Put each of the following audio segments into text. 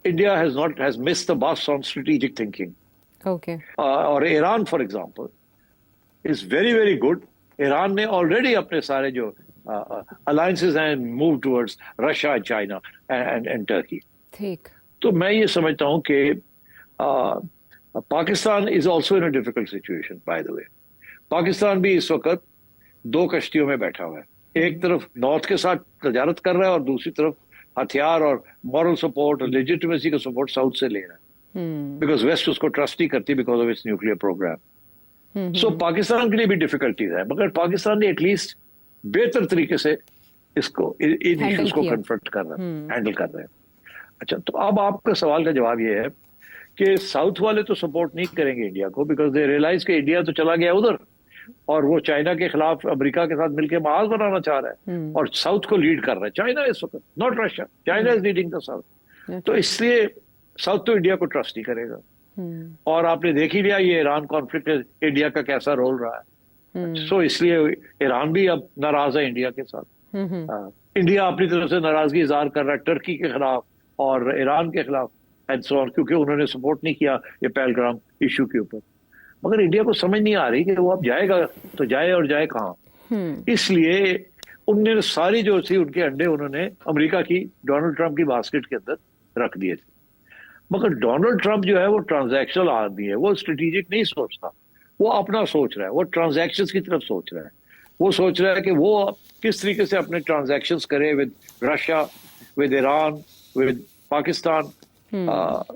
India has missed the bus on strategic thinking. Okay. और Iran for example is very very good. Iran ने already अपने सारे जो alliances हैं move towards Russia, China and Turkey. ठीक. तो मैं ये समझता हूँ कि Pakistan is also in a difficult situation. By the way, Pakistan भी इस वक्त दो कश्तियों में बैठा हुआ है. एक तरफ नॉर्थ के साथ तजारत कर रहा है और दूसरी तरफ हथियार और मॉरल सपोर्ट और लेजिटिमेसी का सपोर्ट साउथ से ले रहा है, बिकॉज वेस्ट उसको ट्रस्ट नहीं करती because of its nuclear program. So Pakistan के लिए भी डिफिकल्टीज है, मगर पाकिस्तान ने एटलीस्ट बेहतर तरीके से इसको इन इश्यूज को कन्फ्रंट कर रहा है, हैंडल कर रहे हैं. अच्छा, तो अब आपका सवाल का जवाब ये है कि साउथ वाले तो सपोर्ट नहीं करेंगे इंडिया को, बिकॉज दे रियलाइज कि इंडिया तो चला गया उधर और वो चाइना के खिलाफ अमेरिका के साथ मिलकर महाज बनाना चाह रहा है और साउथ को लीड कर रहा है. चाइना इस वक्त, not Russia, China is leading the south. तो इसलिए साउथ तो इंडिया को ट्रस्ट नहीं करेगा. और आपने देख ही लिया ये ईरान कॉन्फ्लिक्ट इंडिया का कैसा रोल रहा है. सो इसलिए ईरान भी अब नाराज है इंडिया के साथ. इंडिया अपनी तरफ से नाराजगी इजहार कर रहा है टर्की के खिलाफ और ईरान के खिलाफ एंड सो ऑन, क्योंकि उन्होंने सपोर्ट नहीं किया ये पहलगाम इशू के ऊपर. मगर इंडिया को समझ नहीं आ रही कि वो अब जाएगा तो जाए और जाए कहाँ. इसलिए उन्होंने सारी जो थी उनके अंडे उन्होंने अमेरिका की डोनाल्ड ट्रंप की बास्केट के अंदर रख दिए थे. मगर डोनाल्ड ट्रंप जो है वो ट्रांजैक्शनल आदमी है, वो स्ट्रेटेजिक नहीं सोचता. वो अपना सोच रहा है, वो ट्रांजैक्शंस की तरफ सोच रहा है. वो सोच रहा है कि वो किस तरीके से अपने ट्रांजैक्शंस करे with Russia, with Iran, with Pakistan.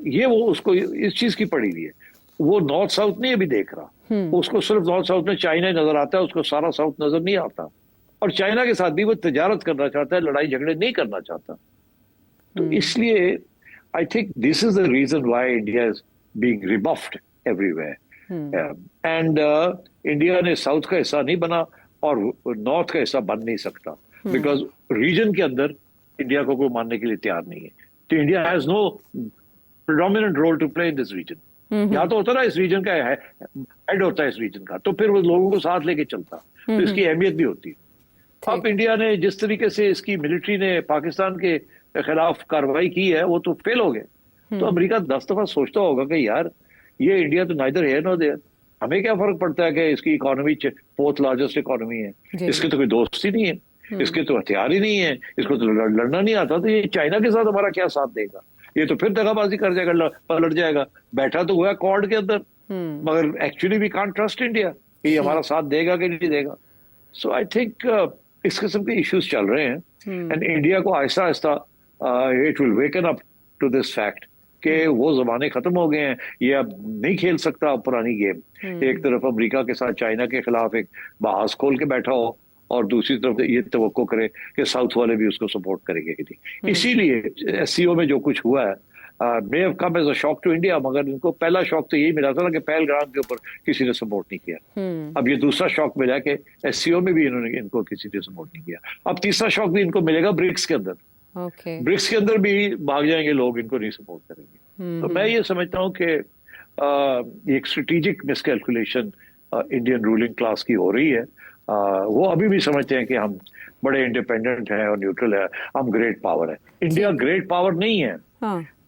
ये वो उसको इस चीज की पड़ी हुई है. वो नॉर्थ साउथ नहीं अभी देख रहा. उसको सिर्फ नॉर्थ साउथ में चाइना नजर आता है, उसको सारा साउथ नजर नहीं आता. और चाइना के साथ भी वो तजारत करना चाहता है, लड़ाई झगड़े नहीं करना चाहता. तो इसलिए I think this is the reason why India is being rebuffed everywhere. And India ने साउथ का हिस्सा नहीं बना और नॉर्थ का हिस्सा बन नहीं सकता, बिकॉज रीजन के अंदर इंडिया को कोई मानने के लिए तैयार नहीं है. तो India has no predominant role to play in this region. यहाँ तो होता ना इस रीजन का हेड होता है इस रीजन का, तो फिर वो लोगों को साथ लेके चलता, तो इसकी अहमियत भी होती. अब इंडिया ने जिस तरीके से इसकी मिलिट्री ने पाकिस्तान के खिलाफ कार्रवाई की है वो तो फेल हो गए. तो अमेरिका 10 दफा सोचता होगा कि यार ये इंडिया तो नाइदर है नो देयर, हमें क्या फर्क पड़ता है कि इसकी इकोनॉमी 4th लार्जेस्ट इकोनॉमी है, इसके तो कोई दोस्त ही नहीं है, इसके तो हथियार ही नहीं है, इसको तो लड़ना नहीं आता, तो ये चाइना के साथ हमारा क्या साथ देगा. ये तो फिर दगाबाजी कर जाएगा, पलट जाएगा. बैठा तो हुआ कॉर्ड के अंदर, मगर actually we can't trust India ये हमारा साथ देगा कि नहीं देगा. सो आई थिंक इस किस्म के इश्यूज चल रहे हैं एंड इंडिया को आहिस्ता आहिस्ता it will waken up to this fact कि वो जमाने खत्म हो गए हैं. ये अब नहीं खेल सकता पुरानी गेम. एक तरफ अमेरिका के साथ चाइना के खिलाफ एक बहास खोल के बैठा हो और दूसरी तरफ ये तवक्को करे कि साउथ वाले भी उसको सपोर्ट करेंगे कि नहीं. इसीलिए एससीओ में जो कुछ हुआ है may have come as a shock to India, मगर इनको पहला शॉक तो यही मिला था ना कि पहलगाम के ऊपर किसी ने सपोर्ट नहीं किया. अब ये दूसरा शॉक मिला कि एससीओ में भी इनको किसी ने सपोर्ट नहीं किया. अब तीसरा शॉक भी इनको मिलेगा ब्रिक्स के अंदर. ब्रिक्स के अंदर भी भाग जाएंगे लोग, इनको नहीं सपोर्ट करेंगे. तो मैं ये समझता हूँ कि एक strategic miscalculation Indian ruling class की हो रही है. वो अभी भी समझते हैं कि हम बड़े इंडिपेंडेंट हैं और न्यूट्रल है, हम ग्रेट पावर है. इंडिया ग्रेट पावर नहीं है.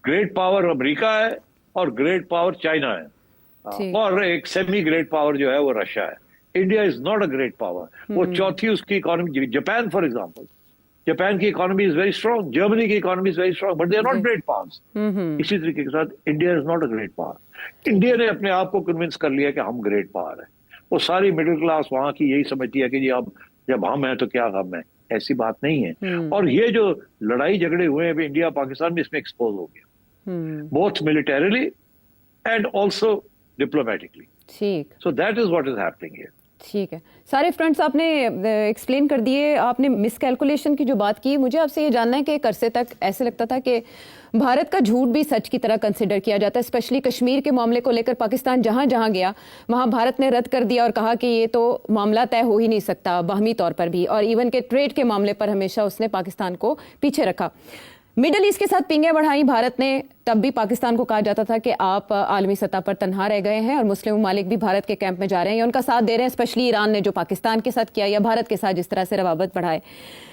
ग्रेट पावर अमेरिका है और ग्रेट पावर चाइना है और एक सेमी ग्रेट पावर जो है वो रशिया है. India is not a great power. वो चौथी उसकी economy. Japan for example, Japan की economy is very strong, Germany की economy is very strong, but they are not great powers. इसी तरीके के साथ India is not a great power. India ने अपने आप को कन्विंस कर लिया कि हम ग्रेट पावर है. वो सारी मिडिल क्लास वहां की यही समझती है कि जी अब जब हम हैं तो क्या हम है. ऐसी बात नहीं है. और ये जो लड़ाई झगड़े हुए हैं इंडिया पाकिस्तान में, इसमें एक्सपोज हो गया both militarily and also diplomatically. ठीक. So that is what is happening here. ठीक है, सारे फ्रंट्स आपने एक्सप्लेन कर दिए. आपने मिसकैलकुलेशन की जो बात की, मुझे आपसे ये जानना है कि एक अरसे तक ऐसे लगता था कि भारत का झूठ भी सच की तरह कंसिडर किया जाता है, स्पेशली कश्मीर के मामले को लेकर पाकिस्तान जहां जहां गया वहां भारत ने रद्द कर दिया और कहा कि ये तो मामला तय हो ही नहीं सकता, बाहमी तौर पर भी. और इवन के ट्रेड के मामले पर हमेशा उसने पाकिस्तान को पीछे रखा. मिडल ईस्ट के साथ पिंगे बढ़ाई भारत ने, तब भी पाकिस्तान को कहा जाता था कि आप आलमी सतह पर तनहा रह गए हैं और मुस्लिम ममालिक भी भारत के कैंप में जा रहे हैं या उनका साथ दे रहे हैं, स्पेशली ईरान ने जो पाकिस्तान के साथ किया या भारत के साथ जिस तरह से रवाबत बढ़ाए.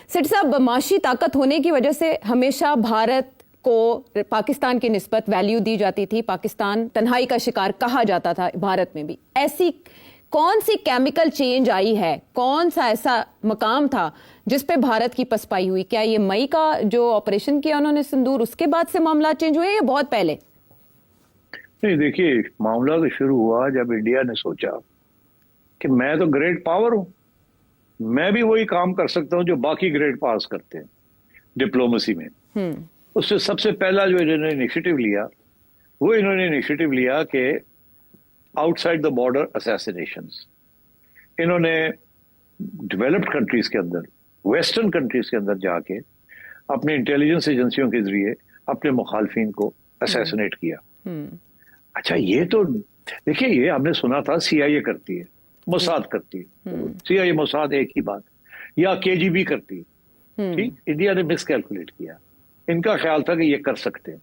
सिट साहब, माशी ताकत होने की वजह से हमेशा भारत को पाकिस्तान की निस्बत वैल्यू दी जाती थी, पाकिस्तान तन्हाई का शिकार कहा जाता था भारत में भी। ऐसी कौन सी केमिकल चेंज आई है, कौन सा ऐसा मकाम था जिस पे भारत की पसपाई हुई? क्या ये मई का जो ऑपरेशन किया उन्होंने सिंदूर, उसके बाद से मामला चेंज हुए या बहुत पहले? नहीं, देखिए, मामला तो शुरू हुआ जब इंडिया ने सोचा कि मैं तो ग्रेट पावर हूं, मैं भी वही काम कर सकता हूं जो बाकी ग्रेट पावर्स करते हैं डिप्लोमेसी में। उससे सबसे पहला जो इन्होंने इनिशिएटिव लिया, वो इन्होंने इनिशिएटिव लिया कि आउटसाइड द बॉर्डर असैसिनेशंस। इन्होंने डेवलप्ड कंट्रीज के अंदर, वेस्टर्न कंट्रीज के अंदर जाके अपनी इंटेलिजेंस एजेंसियों के जरिए अपने मुखालफिन को असैसिनेट किया। अच्छा, ये तो देखिए, ये हमने सुना था सीआईए करती है, मोसाद करती है, सीआईए मोसाद एक ही बात, या केजीबी करती है। ठीक, इंडिया ने मिस कैलकुलेट किया। इनका ख्याल था कि ये कर सकते हैं,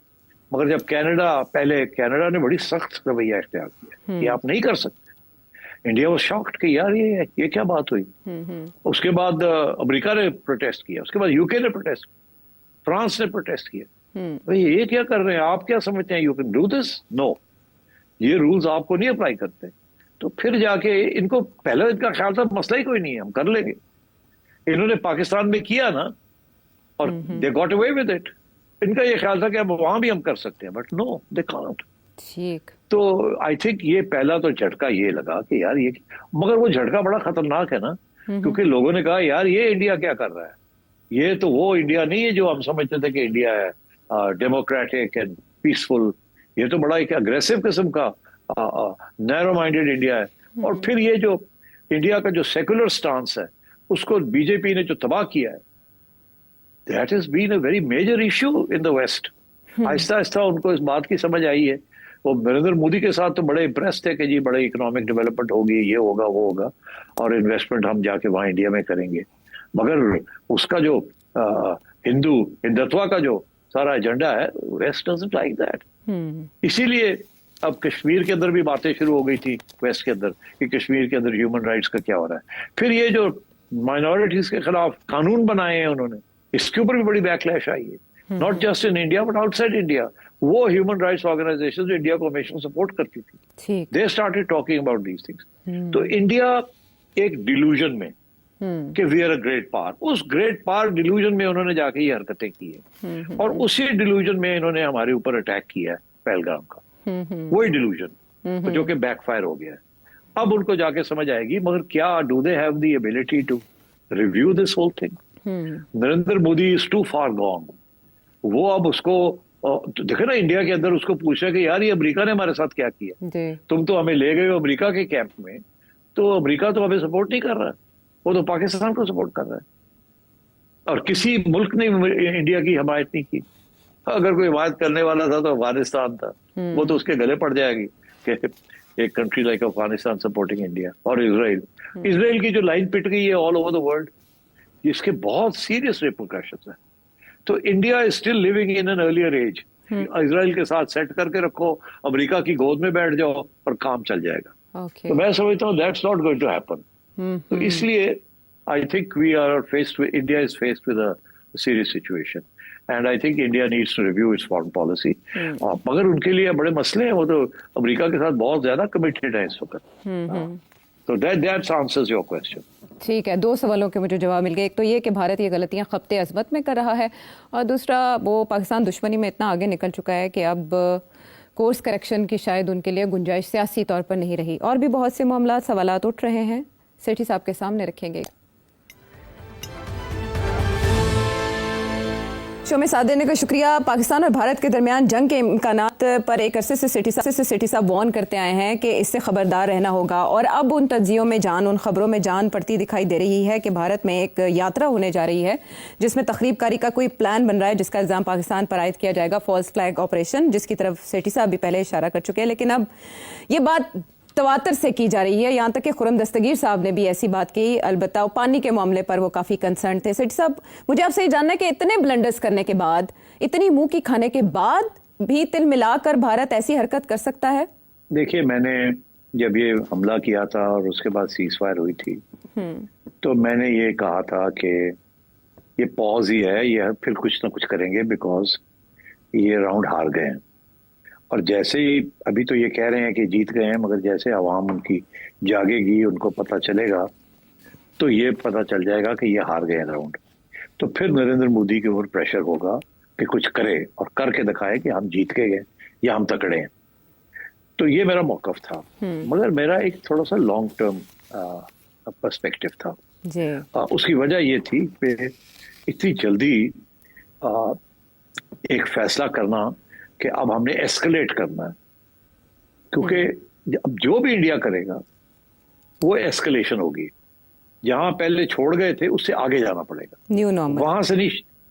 मगर जब कनाडा ने बड़ी सख्त रवैया इख्तियार किया कि आप नहीं कर सकते, इंडिया वाज शॉक्ड कि यार ये क्या बात हुई। उसके बाद अमेरिका ने प्रोटेस्ट किया, उसके बाद यूके ने प्रोटेस्ट किया, फ्रांस ने प्रोटेस्ट किया, भाई ये क्या कर रहे हैं, आप क्या समझते हैं you can do this? No, ये रूल्स आपको नहीं अप्लाई करते। तो फिर जाके इनको, पहले इनका ख्याल था मसला ही कोई नहीं है, हम कर लेंगे। इन्होंने पाकिस्तान में किया ना, और they got away with it. इनका ये ख्याल था कि अब वहां भी हम कर सकते हैं, बट नो, दे कांट। ठीक। तो आई थिंक ये पहला तो झटका ये लगा कि यार ये, मगर वो झटका बड़ा खतरनाक है ना, क्योंकि लोगों ने कहा यार ये इंडिया क्या कर रहा है, ये तो वो इंडिया नहीं है जो हम समझते थे कि इंडिया है डेमोक्रेटिक एंड पीसफुल। ये तो बड़ा एक अग्रेसिव किस्म का नैरो माइंडेड इंडिया है। और फिर ये जो इंडिया का जो सेकुलर स्टांस है, उसको बीजेपी ने जो तबाह किया है, that has been a very major issue in the west. आहिस्ता आहिस्ता उनको इस बात की समझ आई है। वो नरेंद्र मोदी के साथ तो बड़े इंप्रेस थे कि जी बड़े इकोनॉमिक डेवलपमेंट होगी, ये होगा वो होगा, और इन्वेस्टमेंट हम जाके वहां इंडिया में करेंगे। मगर उसका जो हिंदुत्व का जो सारा एजेंडा है, वेस्ट डजंट लाइक दैट। इसीलिए अब कश्मीर के अंदर भी बातें शुरू हो गई थी वेस्ट के अंदर कि कश्मीर के अंदर ह्यूमन राइट्स का क्या हो रहा है। फिर ये जो माइनॉरिटीज के खिलाफ कानून बनाए हैं उन्होंने, इसके ऊपर भी बड़ी बैकलैश आई है, not just in India but outside India. वो ह्यूमन राइट्स ऑर्गेनाइजेशन जो इंडिया को हमेशा सपोर्ट करती थी, they started talking about these things. तो इंडिया एक डिल्यूजन में कि we are a great power, उस ग्रेट पावर डिल्यूजन में उन्होंने जाके ये हरकतें की है, और उसी डिल्यूजन में इन्होंने हमारे ऊपर अटैक किया है पहलगाम का। वही डिल्यूजन जो कि बैकफायर हो गया है। अब उनको जाके समझ आएगी, मगर क्या do they have the ability to review this whole thing? Narendra Modi is too far gone. वो अब उसको देखे ना, इंडिया के अंदर उसको पूछा कि यार ये अमेरिका ने हमारे साथ क्या किया, तुम तो हमें ले गए हो अमेरिका के कैंप में, तो अमेरिका तो हमें सपोर्ट नहीं कर रहा है, वो तो पाकिस्तान को सपोर्ट कर रहा है, और किसी मुल्क ने इंडिया की हिमायत नहीं की। अगर कोई हिमायत करने वाला था तो अफगानिस्तान था, वो तो उसके गले पड़ जाएगी कि एक country like Afghanistan supporting India. और इसराइल की जो लाइन पिट गई है ऑल ओवर द वर्ल्ड, इसके बहुत सीरियस रिपरकशंस है। तो India is still living in an earlier age. Israel के साथ सेट करके रखो, अमेरिका की गोद में बैठ जाओ और काम चल जाएगा। तो मैं समझता हूँ that's not going to happen. तो इसलिए I think we are faced with, India is faced with a serious situation, and I think India needs to review its foreign policy. मगर उनके लिए बड़े मसले हैं, वो तो अमेरिका के साथ बहुत ज्यादा कमिटेड है इस वक्त। तो दैट आंसर्स योर क्वेश्चन। ठीक है, दो सवालों के मुझे जवाब मिल गए। एक तो ये कि भारत ये गलतियां खप्ते अज़मत में कर रहा है, और दूसरा वो पाकिस्तान दुश्मनी में इतना आगे निकल चुका है कि अब कोर्स करेक्शन की शायद उनके लिए गुंजाइश सियासी तौर पर नहीं रही। और भी बहुत से मामला सवालात उठ रहे हैं, सेठी साहब के सामने रखेंगे। शो में साथ देने का शुक्रिया। पाकिस्तान और भारत के दरमियान जंग के इम्कानात पर एक अरसे से सेठी साहब वार्न करते आए हैं कि इससे खबरदार रहना होगा, और अब उन तज्जियों में जान, उन खबरों में जान पड़ती दिखाई दे रही है कि भारत में एक यात्रा होने जा रही है जिसमें तखरीबकारी का कोई प्लान बन रहा है, जिसका इल्ज़ाम पाकिस्तान पर आयद किया जाएगा, फॉल्स फ्लैग ऑपरेशन, जिसकी तरफ सेठी साहब भी पहले इशारा कर चुके हैं। लेकिन अब ये बात तवातर से की जा रही है, यहाँ तक कि खुरम दस्तगीर साहब ने भी ऐसी बात की। अलबत्ता पानी के मामले पर वो काफ़ी कंसर्न थे। सेठी साहब, मुझे आपसे ये जानना है कि इतने ब्लंडर्स करने के बाद, इतनी मुंह की खाने के बाद भी तिल मिलाकर भारत ऐसी हरकत कर सकता है? देखिए, मैंने जब ये हमला किया था और उसके बाद सीज़फायर हुई थी, तो मैंने ये कहा था कि ये पॉज ही है, ये फिर कुछ ना कुछ करेंगे, बिकॉज ये राउंड हार गए हैं। और जैसे ही अभी तो ये कह रहे हैं कि जीत गए हैं, मगर जैसे आवाम उनकी जागेगी, उनको पता चलेगा, तो ये पता चल जाएगा कि ये हार गए हैं राउंड। तो फिर नरेंद्र मोदी के ऊपर प्रेशर होगा कि कुछ करे और करके दिखाए कि हम जीत के गए या हम तकड़े हैं। तो ये मेरा मौकफ था, मगर मेरा एक थोड़ा सा लॉन्ग टर्म पर्सपेक्टिव था जी। उसकी वजह ये थी कि इतनी जल्दी एक फैसला करना कि अब हमने एस्केलेट करना है, क्योंकि अब जो भी इंडिया करेगा वो एस्केलेशन होगी। जहां पहले छोड़ गए थे उससे आगे जाना पड़ेगा, न्यू नॉर्मल वहां से नहीं।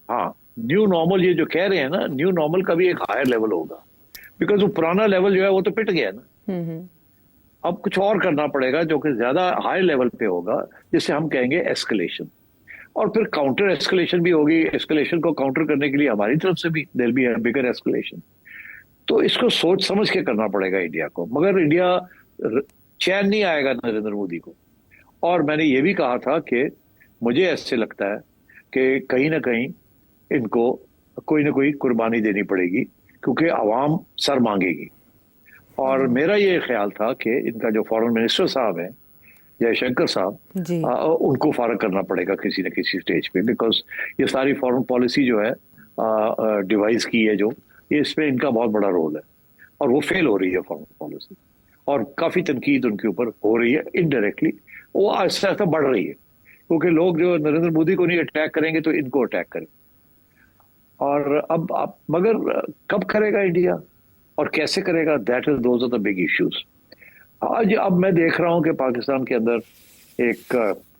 हाँ, न्यू नॉर्मल ये जो कह रहे हैं ना, न्यू नॉर्मल का भी एक हायर लेवल होगा, बिकॉज वो पुराना लेवल जो है वो तो पिट गया ना। अब कुछ और करना पड़ेगा जो कि ज्यादा हाई लेवल पे होगा, जिसे हम कहेंगे एस्केलेशन। और फिर काउंटर एस्केलेशन भी होगी। एस्केलेशन को काउंटर करने के लिए हमारी तरफ से भी देयर बी बिगर एस्केलेशन। तो इसको सोच समझ के करना पड़ेगा इंडिया को, मगर इंडिया चैन नहीं आएगा नरेंद्र मोदी को। और मैंने ये भी कहा था कि मुझे ऐसे लगता है कि कहीं ना कहीं इनको कोई ना कोई कुर्बानी देनी पड़ेगी, क्योंकि आवाम सर मांगेगी। और मेरा ये ख्याल था कि इनका जो फॉरेन मिनिस्टर साहब हैं, जयशंकर साहब, जी। उनको फारग करना पड़ेगा किसी न किसी स्टेज पे, बिकॉज ये सारी फॉरेन पॉलिसी जो है डिवाइस की है, जो ये इसमें इनका बहुत बड़ा रोल है, और वो फेल हो रही है फॉरेन पॉलिसी। और काफी तनकीद उनके ऊपर हो रही है इनडायरेक्टली, वो आहिस्ता आहिस्ता बढ़ रही है, क्योंकि लोग जो नरेंद्र मोदी को नहीं अटैक करेंगे तो इनको अटैक करेंगे। और अब मगर कब करेगा इंडिया और कैसे करेगा, that is those are the big issues. आज अब मैं देख रहा हूं कि पाकिस्तान के अंदर एक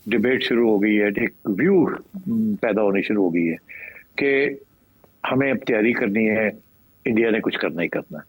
डिबेट शुरू हो गई है, एक व्यू पैदा होनी शुरू हो गई है कि हमें अब तैयारी करनी है, इंडिया ने कुछ करना ही करना है।